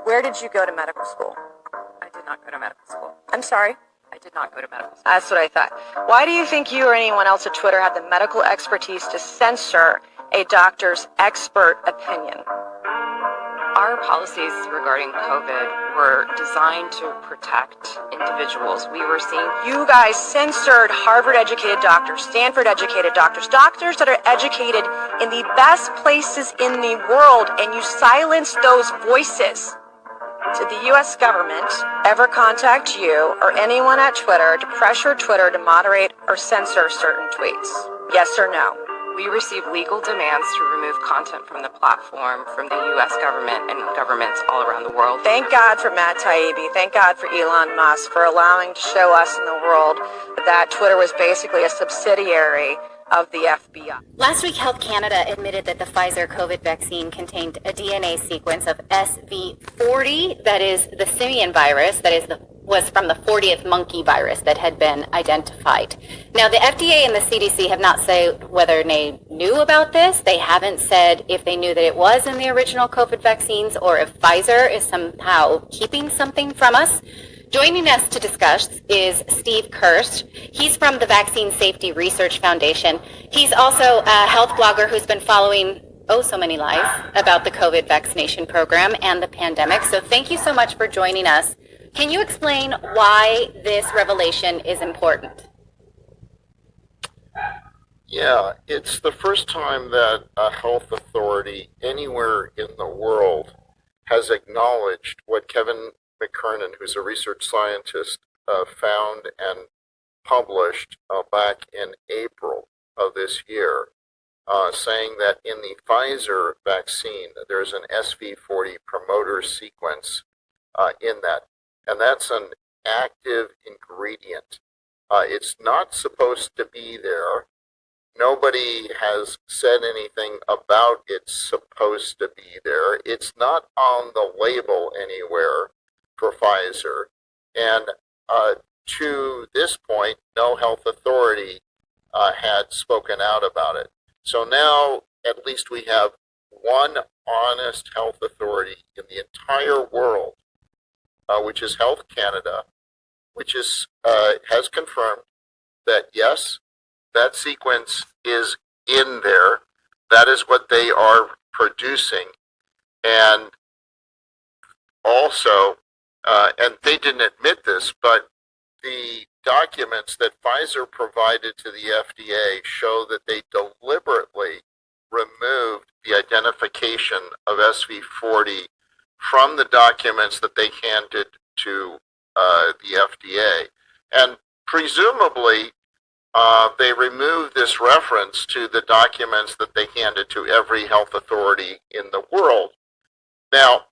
Where did you go to medical school? I did not go to medical school. I'm sorry? I did not go to medical school. That's what I thought. Why do you think you or anyone else at Twitter had the medical expertise to censor a doctor's expert opinion? Our policies regarding COVID were designed to protect individuals. We were seeing You guys censored Harvard-educated doctors, Stanford-educated doctors, doctors that are educated in the best places in the world, and you silenced those voices. Did the U.S. government ever contact you or anyone at Twitter to pressure Twitter to moderate or censor certain tweets? Yes or no? we received legal demands to remove content from the platform from the U.S. government and governments all around the world. Thank God for Matt Taibbi. Thank God for Elon Musk for allowing to show us in the world that Twitter was basically a subsidiary of the FBI. Last week, Health Canada admitted that the Pfizer COVID vaccine contained a DNA sequence of SV40, that is the simian virus, was from the 40th monkey virus that had been identified. Now, the FDA and the CDC have not said whether they knew about this. They haven't said if they knew that it was in the original COVID vaccines or if Pfizer is somehow keeping something from us. Joining us to discuss is Steve Kirst. He's from the Vaccine Safety Research Foundation. He's also a health blogger who's been following so many lies about the COVID vaccination program and the pandemic. So thank you so much for joining us. Can you explain why this revelation is important? Yeah, it's the first time that a health authority anywhere in the world has acknowledged what Kevin McKernan, who's a research scientist, found and published back in April of this year, saying that in the Pfizer vaccine, there's an SV40 promoter sequence in that. And that's an active ingredient. It's not supposed to be there. Nobody has said anything about it's supposed to be there. It's not on the label anywhere for Pfizer. And to this point, no health authority had spoken out about it. So now at least we have one honest health authority in the entire world, which is Health Canada, which is has confirmed that yes, that sequence is in there. That is what they are producing. And also, and they didn't admit this, but the documents that Pfizer provided to the FDA show that they deliberately removed the identification of SV40 from the documents that they handed to the FDA. And presumably, they removed this reference to the documents that they handed to every health authority in the world. Now,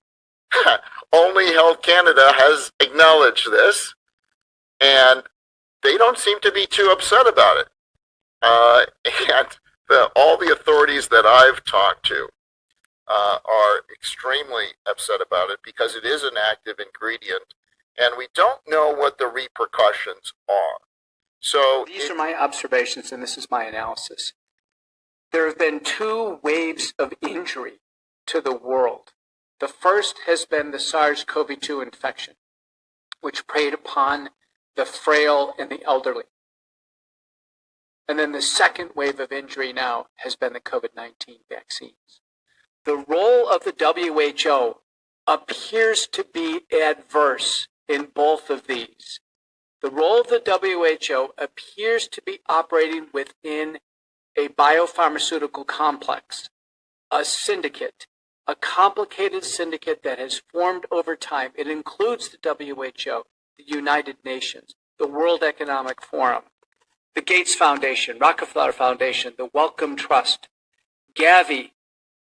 only Health Canada has acknowledged this, and they don't seem to be too upset about it. And all the authorities that I've talked to are extremely upset about it because it is an active ingredient, and we don't know what the repercussions are. So these are my observations, and this is my analysis. There have been two waves of injury to the world. The first has been the SARS-CoV-2 infection, which preyed upon the frail and the elderly. And then the second wave of injury now has been the COVID-19 vaccines. The role of the WHO appears to be adverse in both of these. The role of the WHO appears to be operating within a biopharmaceutical complex, a syndicate, a complicated syndicate that has formed over time. It includes the WHO, the United Nations, the World Economic Forum, the Gates Foundation, Rockefeller Foundation, the Wellcome Trust, Gavi,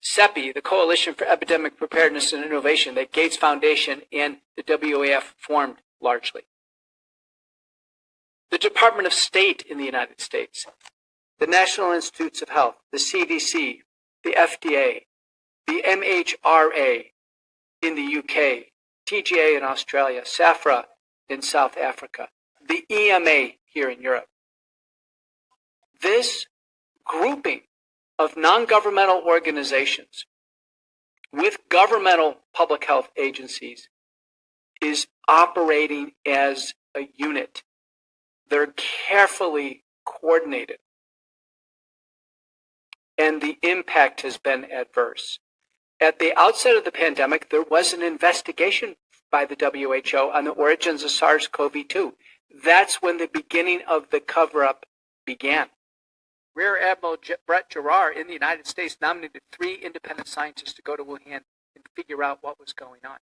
CEPI, the Coalition for Epidemic Preparedness and Innovation that Gates Foundation and the WEF formed largely. The Department of State in the United States, the National Institutes of Health, the CDC, the FDA, the MHRA in the UK, TGA in Australia, SAFRA in South Africa, the EMA here in Europe. This grouping of non-governmental organizations with governmental public health agencies is operating as a unit. They're carefully coordinated. And the impact has been adverse. At the outset of the pandemic, there was an investigation by the WHO on the origins of SARS-CoV-2. That's when the beginning of the cover-up began. Rear Admiral Brett Giroir in the United States nominated 3 independent scientists to go to Wuhan and figure out what was going on.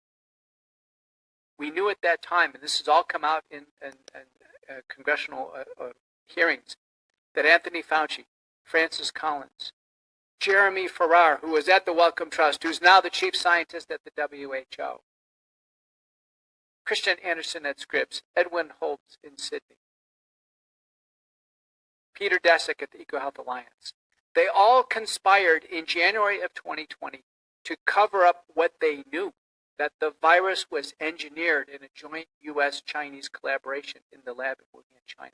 We knew at that time, and this has all come out in congressional hearings, that Anthony Fauci, Francis Collins, Jeremy Farrar, who was at the Wellcome Trust, who's now the chief scientist at the WHO, Christian Anderson at Scripps, Edwin Holtz in Sydney, Peter Daszak at the EcoHealth Alliance. They all conspired in January of 2020 to cover up what they knew, that the virus was engineered in a joint U.S.-Chinese collaboration in the lab in Wuhan, China.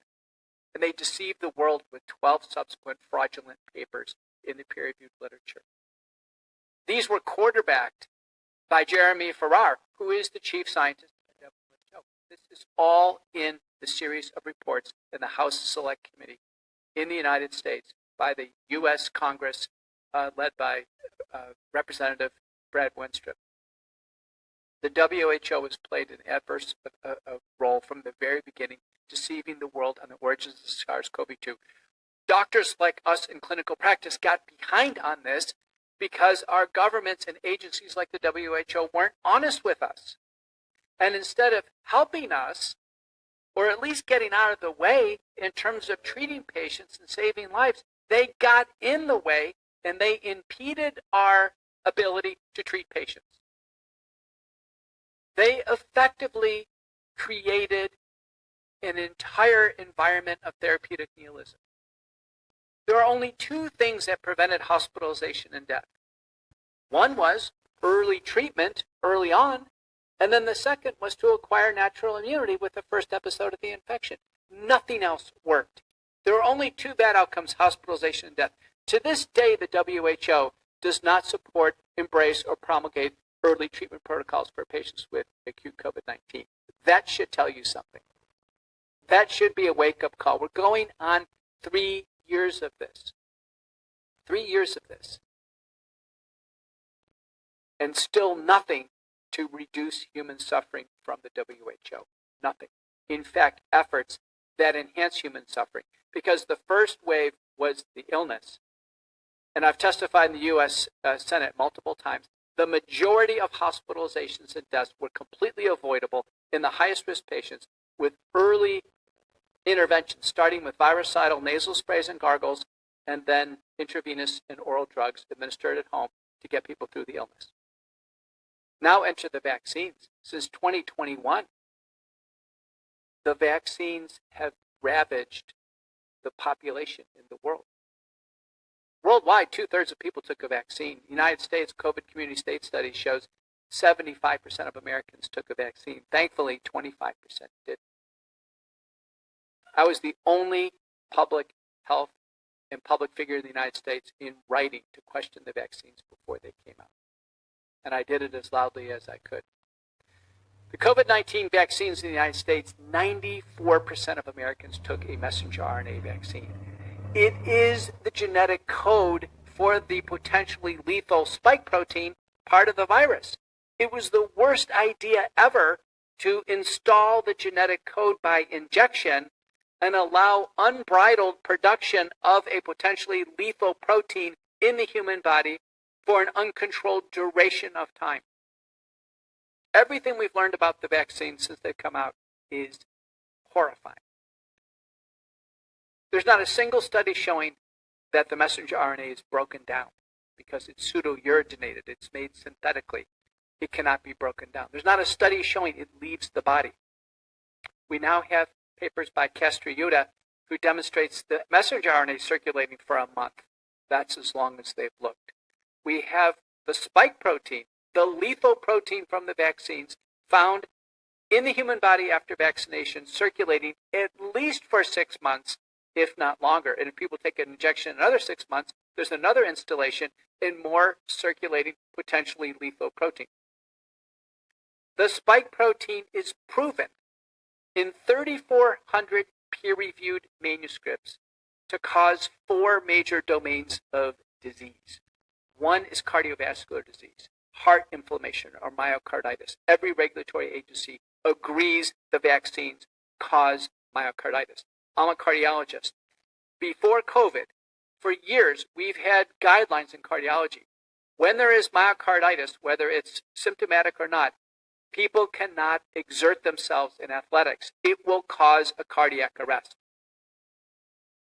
And they deceived the world with 12 subsequent fraudulent papers in the peer-reviewed literature. These were quarterbacked by Jeremy Farrar, who is the chief scientist at the WHO. This is all in the series of reports in the House Select Committee in the United States by the U.S. Congress, led by Representative Brad Wenstrup. The WHO has played an adverse role from the very beginning, deceiving the world on the origins of SARS-CoV-2. Doctors like us in clinical practice got behind on this because our governments and agencies like the WHO weren't honest with us. And instead of helping us, or at least getting out of the way in terms of treating patients and saving lives, they got in the way and they impeded our ability to treat patients. They effectively created an entire environment of therapeutic nihilism. There are only 2 things that prevented hospitalization and death. One was early treatment early on, and then the second was to acquire natural immunity with the first episode of the infection. Nothing else worked. There were only 2 bad outcomes, hospitalization and death. To this day, the WHO does not support, embrace, or promulgate early treatment protocols for patients with acute COVID-19. That should tell you something. That should be a wake-up call. We're going on 3 years of this. 3 years of this. And still nothing to reduce human suffering from the WHO. Nothing. In fact, efforts that enhance human suffering. Because the first wave was the illness. And I've testified in the U.S. Senate multiple times. The majority of hospitalizations and deaths were completely avoidable in the highest risk patients with early intervention, starting with virucidal nasal sprays and gargles, and then intravenous and oral drugs administered at home to get people through the illness. Now enter the vaccines. Since 2021, the vaccines have ravaged the population in the world. Worldwide, 2/3 of people took a vaccine. United States COVID community state study shows 75% of Americans took a vaccine. Thankfully, 25% did. I was the only public health and public figure in the United States in writing to question the vaccines before they came out. And I did it as loudly as I could. The COVID-19 vaccines in the United States, 94% of Americans took a messenger RNA vaccine. It is the genetic code for the potentially lethal spike protein, part of the virus. It was the worst idea ever to install the genetic code by injection and allow unbridled production of a potentially lethal protein in the human body for an uncontrolled duration of time. Everything we've learned about the vaccine since they've come out is horrifying. There's not a single study showing that the messenger RNA is broken down because it's pseudo-uridinated. It's made synthetically. It cannot be broken down. There's not a study showing it leaves the body. We now have papers by Castriuta who demonstrates the messenger RNA circulating for a month. That's as long as they've looked. We have the spike protein, the lethal protein from the vaccines, found in the human body after vaccination, circulating at least for 6 months, if not longer. And if people take an injection another 6 months, There's another installation in more circulating, potentially lethal protein. The spike protein is proven in 3,400 peer-reviewed manuscripts to cause 4 major domains of disease. One is cardiovascular disease, heart inflammation, or myocarditis. Every regulatory agency agrees the vaccines cause myocarditis. I'm a cardiologist. Before COVID, for years, we've had guidelines in cardiology. When there is myocarditis, whether it's symptomatic or not, people cannot exert themselves in athletics. It will cause a cardiac arrest.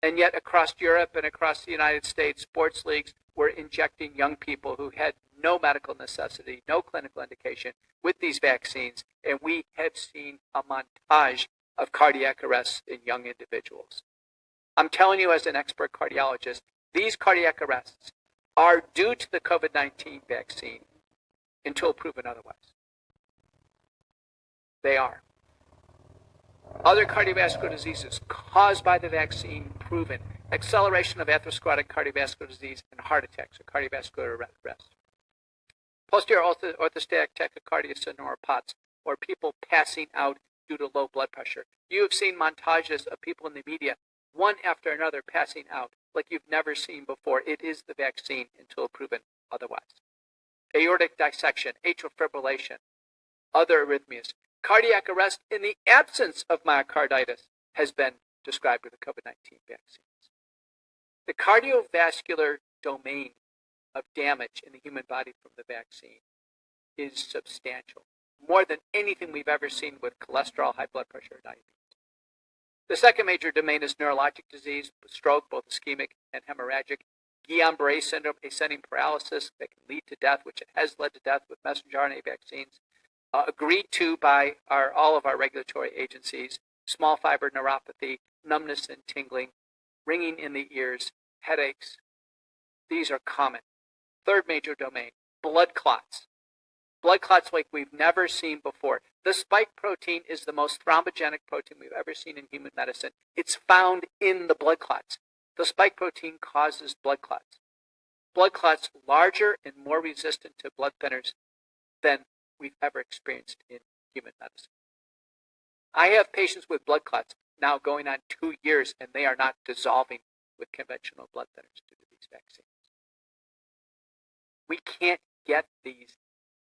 And yet across Europe and across the United States, sports leagues were injecting young people who had no medical necessity, no clinical indication with these vaccines, and we have seen a montage of cardiac arrests in young individuals. I'm telling you as an expert cardiologist, these cardiac arrests are due to the COVID-19 vaccine until proven otherwise. They are. Other cardiovascular diseases caused by the vaccine proven. Acceleration of atherosclerotic cardiovascular disease and heart attacks or cardiovascular arrest. Posterior orthostatic tachycardia syndrome or POTS, or people passing out due to low blood pressure. You have seen montages of people in the media, one after another, passing out like you've never seen before. It is the vaccine until proven otherwise. Aortic dissection, atrial fibrillation, other arrhythmias. Cardiac arrest in the absence of myocarditis has been described with the COVID-19 vaccines. The cardiovascular domain of damage in the human body from the vaccine is substantial, more than anything we've ever seen with cholesterol, high blood pressure, or diabetes. The second major domain is neurologic disease, stroke, both ischemic and hemorrhagic, Guillain-Barré syndrome, ascending paralysis that can lead to death, which it has led to death with messenger RNA vaccines, agreed to by all of our regulatory agencies, small fiber neuropathy, numbness and tingling, ringing in the ears, headaches. These are common. Third major domain, blood clots. Blood clots like we've never seen before. The spike protein is the most thrombogenic protein we've ever seen in human medicine. It's found in the blood clots. The spike protein causes blood clots. Blood clots larger and more resistant to blood thinners than we've ever experienced in human medicine. I have patients with blood clots now going on 2 years, and they are not dissolving with conventional blood thinners due to these vaccines. We can't get these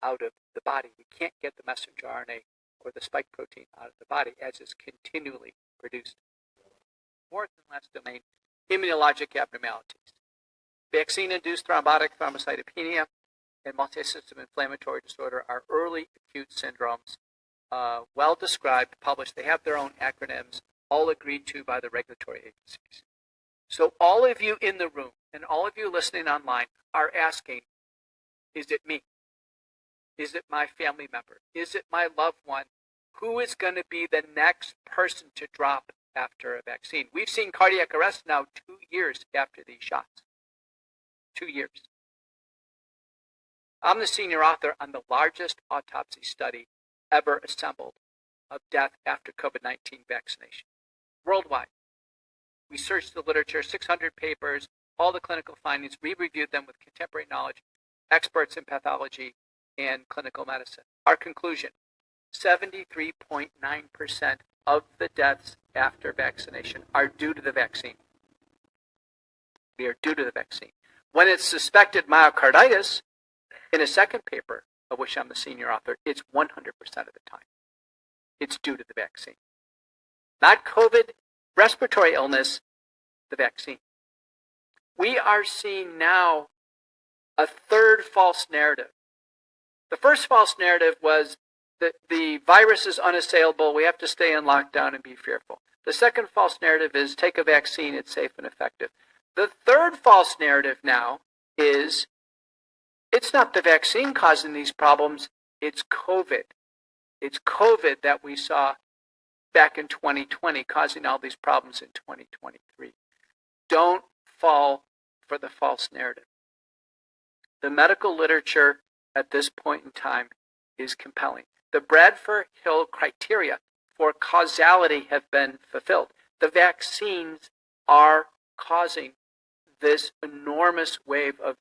out of the body. We can't get the messenger RNA or the spike protein out of the body as is continually produced. Fourth and last domain, immunologic abnormalities. Vaccine-induced thrombotic thrombocytopenia and multi-system inflammatory disorder are early acute syndromes, well described, published. They have their own acronyms, all agreed to by the regulatory agencies. So all of you in the room and all of you listening online are asking, is it me? Is it my family member? Is it my loved one? Who is going to be the next person to drop after a vaccine? We've seen cardiac arrest now 2 years after these shots. 2 years. I'm the senior author on the largest autopsy study ever assembled of death after COVID-19 vaccination, worldwide. We searched the literature, 600 papers, all the clinical findings. We reviewed them with contemporary knowledge, experts in pathology and clinical medicine. Our conclusion, 73.9% of the deaths after vaccination are due to the vaccine. They are due to the vaccine. When it's suspected myocarditis, in a second paper, of which I'm the senior author, it's 100% of the time. It's due to the vaccine. Not COVID, respiratory illness, the vaccine. We are seeing now a third false narrative. The first false narrative was that the virus is unassailable, we have to stay in lockdown and be fearful. The second false narrative is take a vaccine, it's safe and effective. The third false narrative now is it's not the vaccine causing these problems, it's COVID. It's COVID that we saw back in 2020 causing all these problems in 2023. Don't fall for the false narrative. The medical literature at this point in time is compelling. The Bradford Hill criteria for causality have been fulfilled. The vaccines are causing this enormous wave of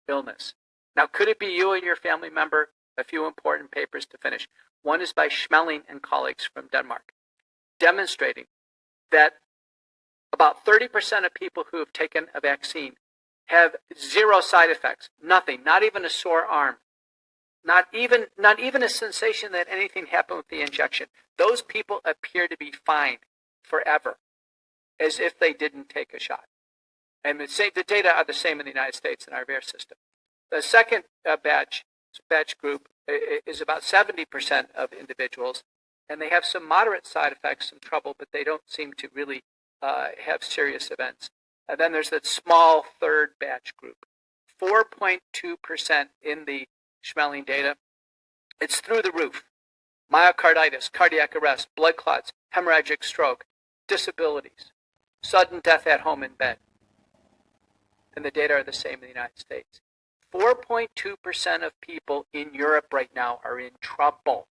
illness. Now, could it be you and your family member? A few important papers to finish. One is by Schmeling and colleagues from Denmark, demonstrating that about 30% of people who have taken a vaccine have zero side effects, nothing, not even a sore arm, not even a sensation that anything happened with the injection. Those people appear to be fine forever, as if they didn't take a shot. And the data are the same in the United States in our VAERS system. The second batch group is about 70% of individuals, and they have some moderate side effects, some trouble, but they don't seem to really have serious events. And then there's that small third batch group, 4.2% in the Schmeling data. It's through the roof. Myocarditis, cardiac arrest, blood clots, hemorrhagic stroke, disabilities, sudden death at home in bed. And the data are the same in the United States. 4.2% of people in Europe right now are in trouble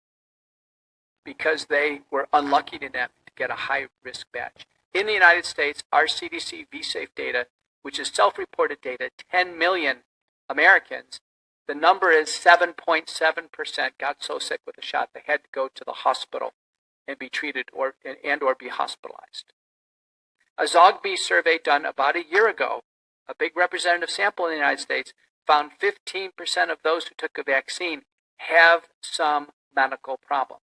because they were unlucky enough to get a high-risk batch. In the United States, our CDC VSafe data, which is self-reported data, 10 million Americans, the number is 7.7% got so sick with the shot they had to go to the hospital and be treated or be hospitalized. A Zogby survey done about a year ago, a big representative sample in the United States, found 15% of those who took a vaccine have some medical problem.